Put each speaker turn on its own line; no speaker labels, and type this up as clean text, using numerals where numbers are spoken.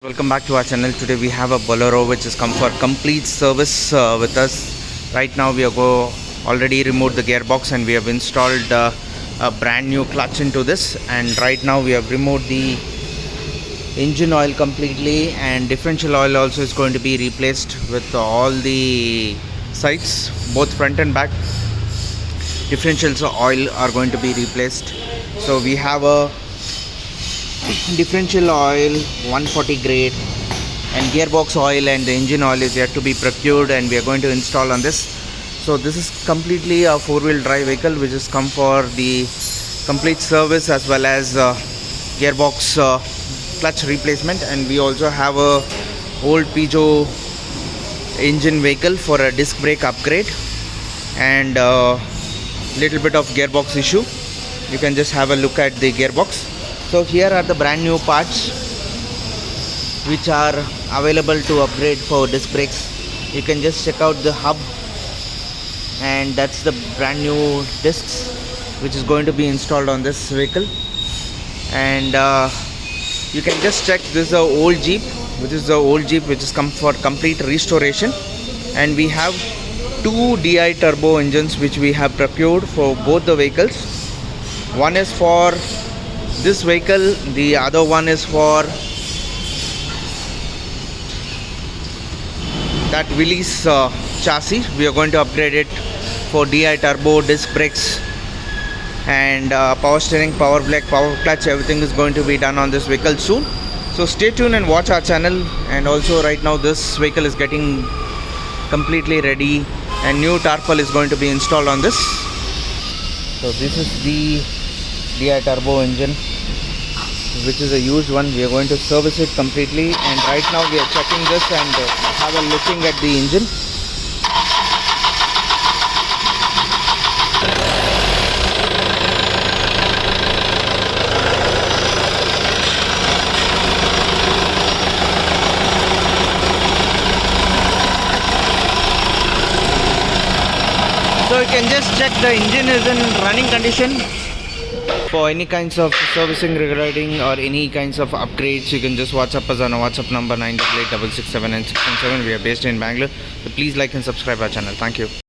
Welcome back to our channel. Today we have a Bolero which has come for complete service with us. Right now we have already removed the gearbox and we have installed a brand new clutch into this, and right now we have removed the engine oil completely, and differential oil also is going to be replaced with all the sides, both front and back. Differentials oil are going to be replaced. So we have a differential oil 140 grade, and gearbox oil and the engine oil is yet to be procured, and we are going to install on this. So this is completely a four-wheel drive vehicle which has come for the complete service as well as gearbox clutch replacement. And we also have a old Peugeot engine vehicle for a disc brake upgrade and little bit of gearbox issue. You can just have a look at the gearbox. So here are the brand new parts which are available to upgrade for disc brakes. You can just check out the hub, and that's the brand new discs which is going to be installed on this vehicle. And you can just check, this is the old Jeep, which has come for complete restoration. And we have two DI turbo engines which we have procured for both the vehicles. One is for this vehicle, the other one is for that Willys chassis. We are going to upgrade it for DI turbo, disc brakes, and power steering, power brake, power clutch. Everything is going to be done on this vehicle soon. So stay tuned and watch our channel. And also right now this vehicle is getting completely ready, and new tarpaulin is going to be installed on this. So this is the DI turbo engine, which is a used one. We are going to service it completely, and right now we are checking this and have a looking at the engine. So you can just check the engine is in running condition. For any kinds of servicing regarding or any kinds of upgrades, you can just WhatsApp us on our WhatsApp number 988 667 967. We are based in Bangalore. So please like and subscribe our channel. Thank you.